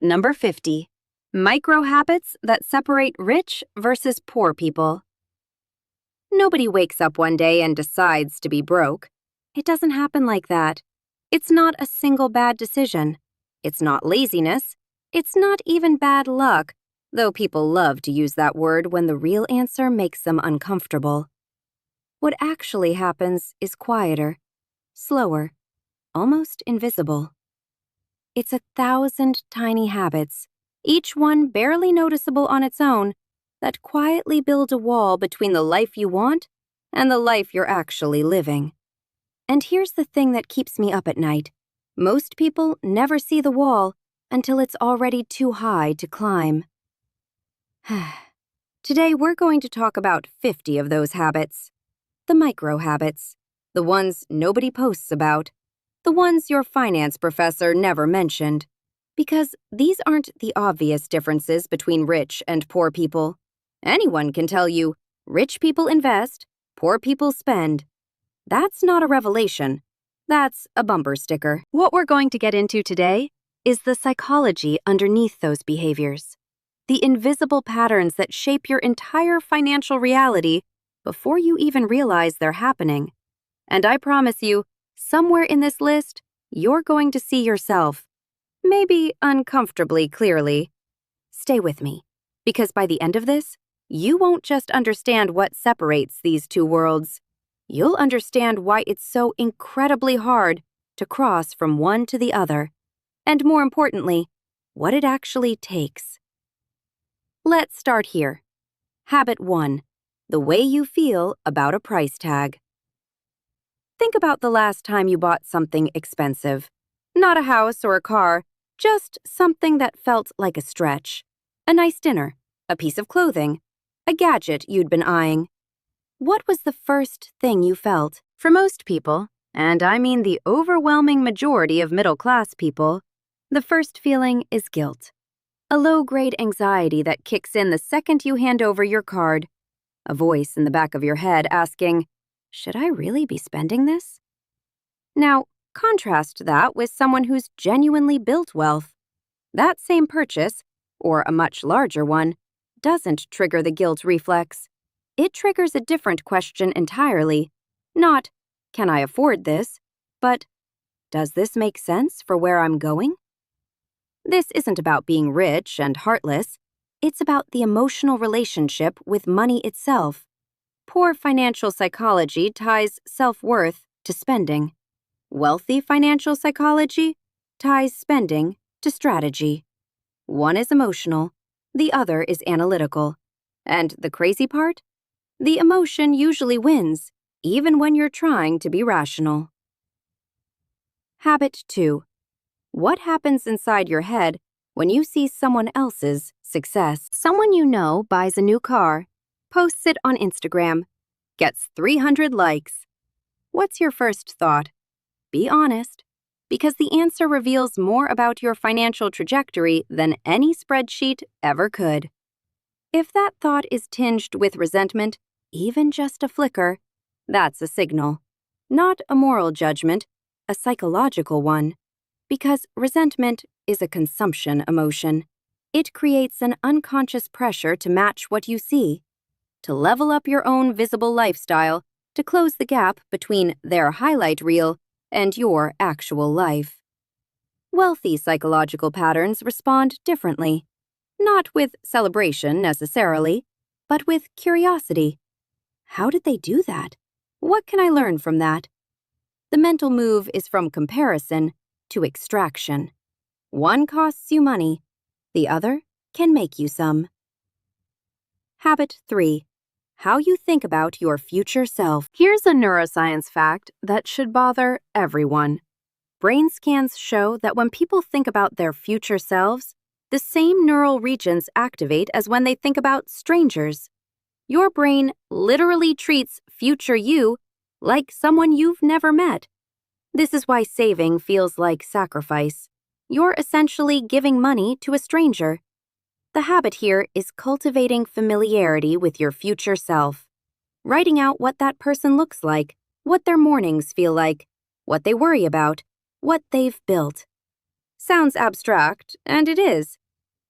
Number 50. Micro habits that separate rich versus poor people. Nobody wakes up one day and decides to be broke. It doesn't happen like that. It's not a single bad decision. It's not laziness. It's not even bad luck, though people love to use that word when the real answer makes them uncomfortable. What actually happens is quieter, slower, almost invisible. It's 1,000 tiny habits, each one barely noticeable on its own, that quietly build a wall between the life you want and the life you're actually living. And here's the thing that keeps me up at night. Most people never see the wall until it's already too high to climb. Today we're going to talk about 50 of those habits. The micro habits, the ones nobody posts about, the ones your finance professor never mentioned. Because these aren't the obvious differences between rich and poor people. Anyone can tell you, rich people invest, poor people spend. That's not a revelation. That's a bumper sticker. What we're going to get into today is the psychology underneath those behaviors. The invisible patterns that shape your entire financial reality before you even realize they're happening. And I promise you, somewhere in this list, you're going to see yourself. Maybe uncomfortably clearly. Stay with me, because by the end of this, you won't just understand what separates these two worlds. You'll understand why it's so incredibly hard to cross from one to the other, and more importantly, what it actually takes. Let's start here. Habit 1. The way you feel about a price tag. Think about the last time you bought something expensive. Not a house or a car, just something that felt like a stretch. A nice dinner, a piece of clothing, a gadget you'd been eyeing. What was the first thing you felt? For most people, and I mean the overwhelming majority of middle-class people, the first feeling is guilt. A low-grade anxiety that kicks in the second you hand over your card. A voice in the back of your head asking, "Should I really be spending this?" Now, contrast that with someone who's genuinely built wealth. That same purchase, or a much larger one, doesn't trigger the guilt reflex. It triggers a different question entirely. Not, "Can I afford this?" but, "Does this make sense for where I'm going?" This isn't about being rich and heartless. It's about the emotional relationship with money itself. Poor financial psychology ties self-worth to spending. Wealthy financial psychology ties spending to strategy. One is emotional, the other is analytical. And the crazy part? The emotion usually wins, even when you're trying to be rational. Habit 2. What happens inside your head when you see someone else's success? Someone you know buys a new car, posts it on Instagram, gets 300 likes. What's your first thought? Be honest, because the answer reveals more about your financial trajectory than any spreadsheet ever could. If that thought is tinged with resentment, even just a flicker, that's a signal. Not a moral judgment, a psychological one. Because resentment is a consumption emotion. It creates an unconscious pressure to match what you see, to level up your own visible lifestyle, to close the gap between their highlight reel and your actual life. Wealthy psychological patterns respond differently, not with celebration necessarily, but with curiosity. How did they do that? What can I learn from that? The mental move is from comparison to extraction. One costs you money, the other can make you some. Habit 3. How you think about your future self. Here's a neuroscience fact that should bother everyone. Brain scans show that when people think about their future selves, the same neural regions activate as when they think about strangers. Your brain literally treats future you like someone you've never met. This is why saving feels like sacrifice. You're essentially giving money to a stranger. The habit here is cultivating familiarity with your future self. Writing out what that person looks like, what their mornings feel like, what they worry about, what they've built. Sounds abstract, and it is.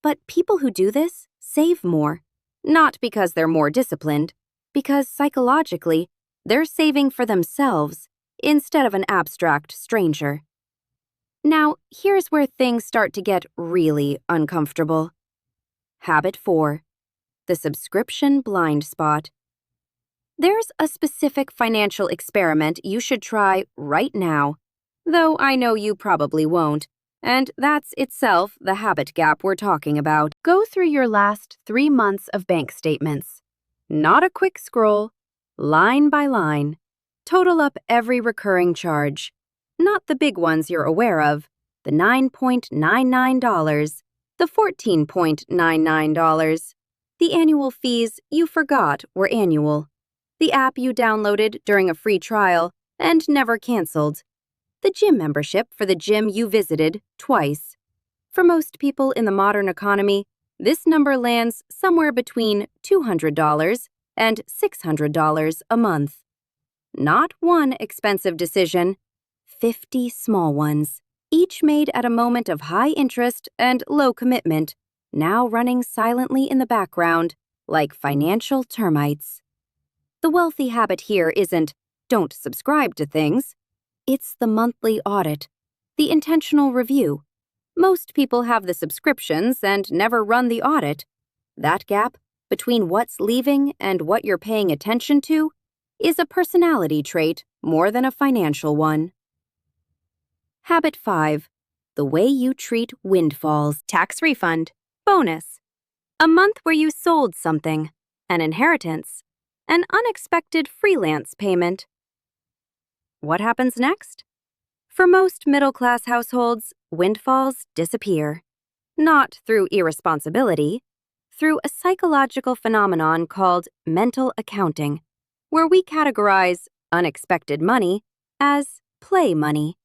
But people who do this save more. Not because they're more disciplined, because psychologically, they're saving for themselves instead of an abstract stranger. Now, here's where things start to get really uncomfortable. Habit 4. The subscription blind spot. There's a specific financial experiment you should try right now, though I know you probably won't, and that's itself the habit gap we're talking about. Go through your last 3 months of bank statements. Not a quick scroll, line by line. Total up every recurring charge. Not the big ones you're aware of, the $9.99, the $14.99, the annual fees you forgot were annual, the app you downloaded during a free trial and never canceled, the gym membership for the gym you visited twice. For most people in the modern economy, this number lands somewhere between $200 and $600 a month. Not one expensive decision, 50 small ones, each made at a moment of high interest and low commitment, now running silently in the background like financial termites. The wealthy habit here isn't, don't subscribe to things. It's the monthly audit, the intentional review. Most people have the subscriptions and never run the audit. That gap between what's leaving and what you're paying attention to is a personality trait more than a financial one. Habit 5. The way you treat windfalls. Tax refund. Bonus. A month where you sold something. An inheritance. An unexpected freelance payment. What happens next? For most middle-class households, windfalls disappear. Not through irresponsibility, through a psychological phenomenon called mental accounting, where we categorize unexpected money as play money,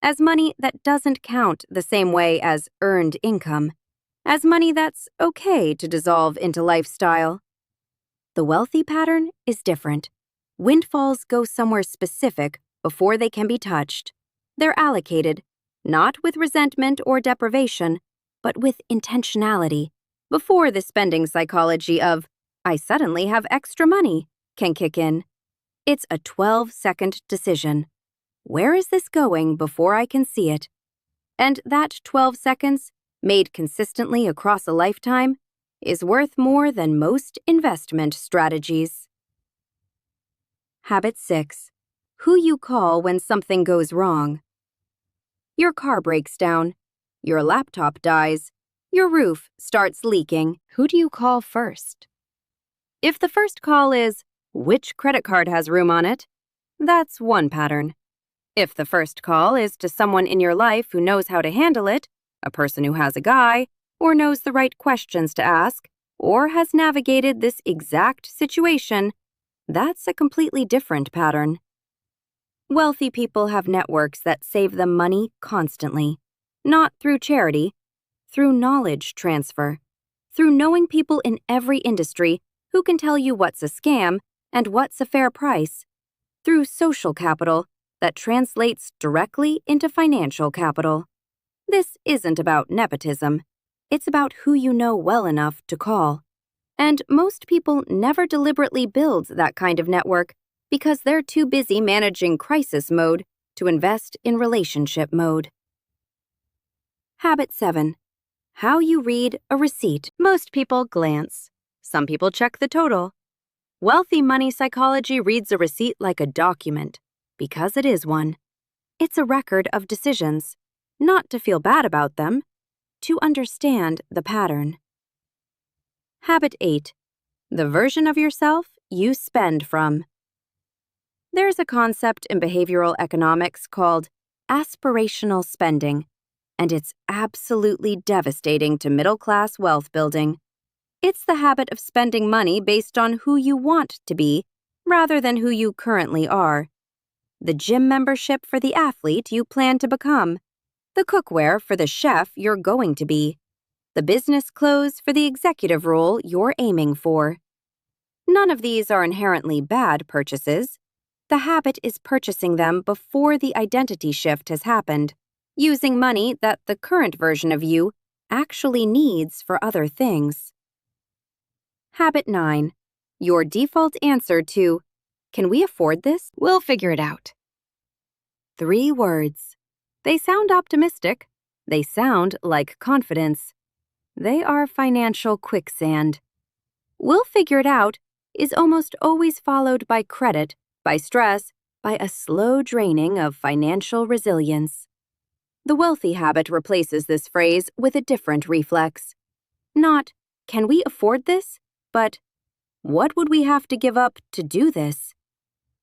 as money that doesn't count the same way as earned income, as money that's okay to dissolve into lifestyle. The wealthy pattern is different. Windfalls go somewhere specific before they can be touched. They're allocated, not with resentment or deprivation, but with intentionality, before the spending psychology of, I suddenly have extra money, can kick in. It's a 12-second decision. Where is this going before I can see it? And that 12 seconds, made consistently across a lifetime, is worth more than most investment strategies. Habit 6. Who you call when something goes wrong. Your car breaks down. Your laptop dies. Your roof starts leaking. Who do you call first? If the first call is, which credit card has room on it? That's one pattern. If the first call is to someone in your life who knows how to handle it, a person who has a guy, or knows the right questions to ask, or has navigated this exact situation, that's a completely different pattern. Wealthy people have networks that save them money constantly, not through charity, through knowledge transfer, through knowing people in every industry who can tell you what's a scam and what's a fair price, through social capital that translates directly into financial capital. This isn't about nepotism. It's about who you know well enough to call. And most people never deliberately build that kind of network because they're too busy managing crisis mode to invest in relationship mode. Habit 7. How you read a receipt. Most people glance. Some people check the total. Wealthy money psychology reads a receipt like a document, because it is one. It's a record of decisions, not to feel bad about them, to understand the pattern. Habit 8. The version of yourself you spend from. There's a concept in behavioral economics called aspirational spending, and it's absolutely devastating to middle-class wealth building. It's the habit of spending money based on who you want to be, rather than who you currently are. The gym membership for the athlete you plan to become. The cookware for the chef you're going to be. The business clothes for the executive role you're aiming for. None of these are inherently bad purchases. The habit is purchasing them before the identity shift has happened, using money that the current version of you actually needs for other things. Habit 9. Your default answer to, "Can we afford this? We'll figure it out." 3 words. They sound optimistic. They sound like confidence. They are financial quicksand. "We'll figure it out" is almost always followed by credit, by stress, by a slow draining of financial resilience. The wealthy habit replaces this phrase with a different reflex. Not, "Can we afford this?" but, "What would we have to give up to do this?"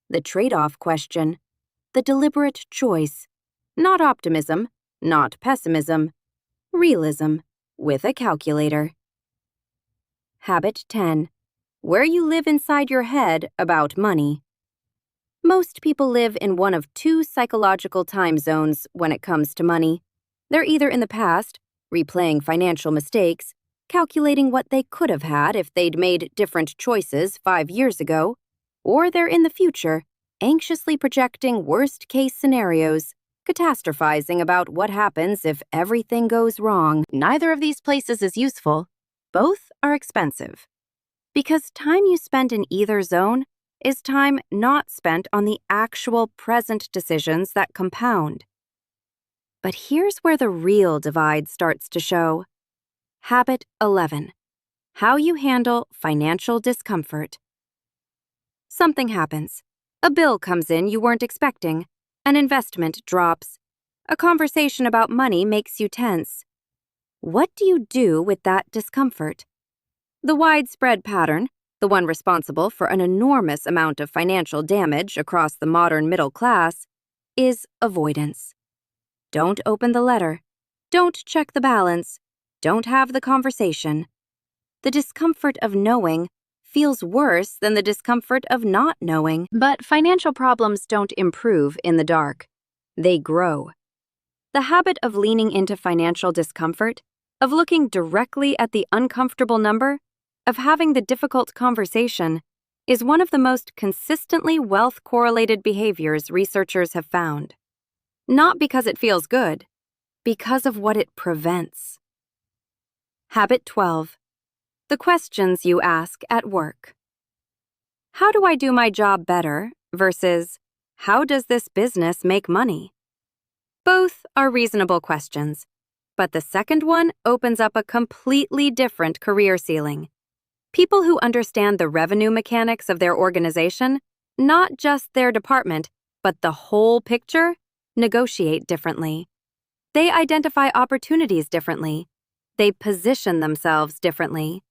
The trade-off question. The deliberate choice. Not optimism, not pessimism. Realism, with a calculator. Habit 10. Where you live inside your head about money. Most people live in one of 2 psychological time zones when it comes to money. They're either in the past, replaying financial mistakes, calculating what they could have had if they'd made different choices 5 years ago, or they're in the future, anxiously projecting worst-case scenarios, catastrophizing about what happens if everything goes wrong. Neither of these places is useful. Both are expensive. Because time you spend in either zone is time not spent on the actual present decisions that compound. But here's where the real divide starts to show. Habit 11. How you handle financial discomfort. Something happens. A bill comes in you weren't expecting. An investment drops. A conversation about money makes you tense. What do you do with that discomfort? The widespread pattern, the one responsible for an enormous amount of financial damage across the modern middle class, is avoidance. Don't open the letter. Don't check the balance. Don't have the conversation. The discomfort of knowing feels worse than the discomfort of not knowing. But financial problems don't improve in the dark. They grow. The habit of leaning into financial discomfort, of looking directly at the uncomfortable number, of having the difficult conversation, is one of the most consistently wealth-correlated behaviors researchers have found. Not because it feels good, because of what it prevents. Habit 12. The questions you ask at work. How do I do my job better versus how does this business make money? Both are reasonable questions, but the second one opens up a completely different career ceiling. People who understand the revenue mechanics of their organization, not just their department, but the whole picture, negotiate differently. They identify opportunities differently. They position themselves differently.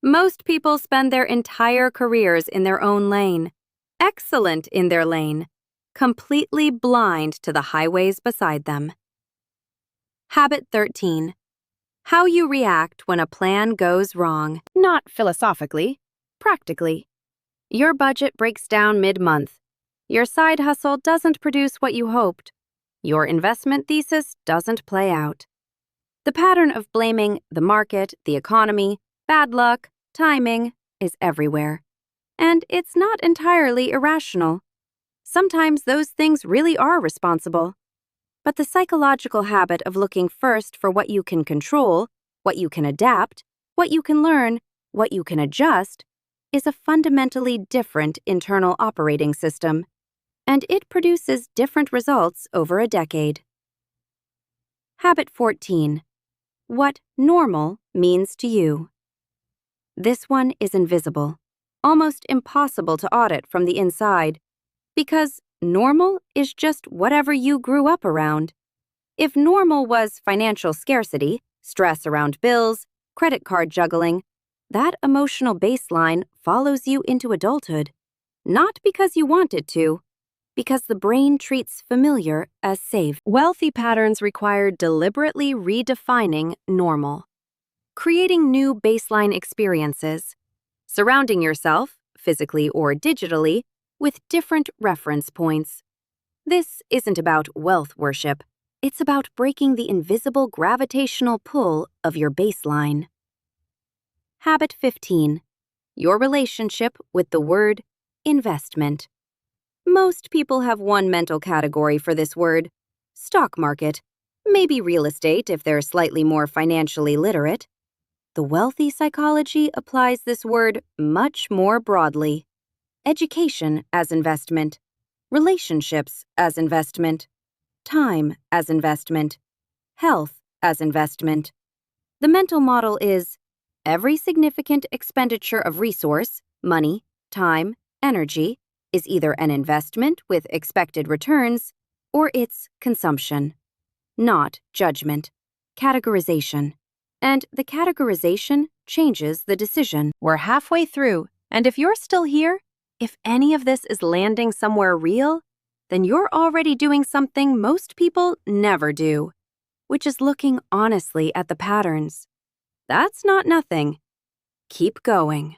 Most people spend their entire careers in their own lane, excellent in their lane, completely blind to the highways beside them. Habit 13. How you react when a plan goes wrong. Not philosophically, practically. Your budget breaks down mid-month. Your side hustle doesn't produce what you hoped. Your investment thesis doesn't play out. The pattern of blaming the market, the economy, bad luck, timing is everywhere. And it's not entirely irrational. Sometimes those things really are responsible. But the psychological habit of looking first for what you can control, what you can adapt, what you can learn, what you can adjust, is a fundamentally different internal operating system, and it produces different results over a decade. Habit 14. What normal means to you. This one is invisible, almost impossible to audit from the inside, because normal is just whatever you grew up around. If normal was financial scarcity, stress around bills, credit card juggling, that emotional baseline follows you into adulthood, not because you want it to, because the brain treats familiar as safe. Wealthy patterns require deliberately redefining normal, creating new baseline experiences, surrounding yourself, physically or digitally, with different reference points. This isn't about wealth worship. It's about breaking the invisible gravitational pull of your baseline. Habit 15. Your relationship with the word investment. Most people have one mental category for this word: stock market. Maybe real estate if they're slightly more financially literate. The wealthy psychology applies this word much more broadly. Education as investment, relationships as investment, time as investment, health as investment. The mental model is every significant expenditure of resource, money, time, energy, is either an investment with expected returns or it's consumption. Not judgment, categorization. And the categorization changes the decision. We're halfway through, and if you're still here, if any of this is landing somewhere real, then you're already doing something most people never do, which is looking honestly at the patterns. That's not nothing. Keep going.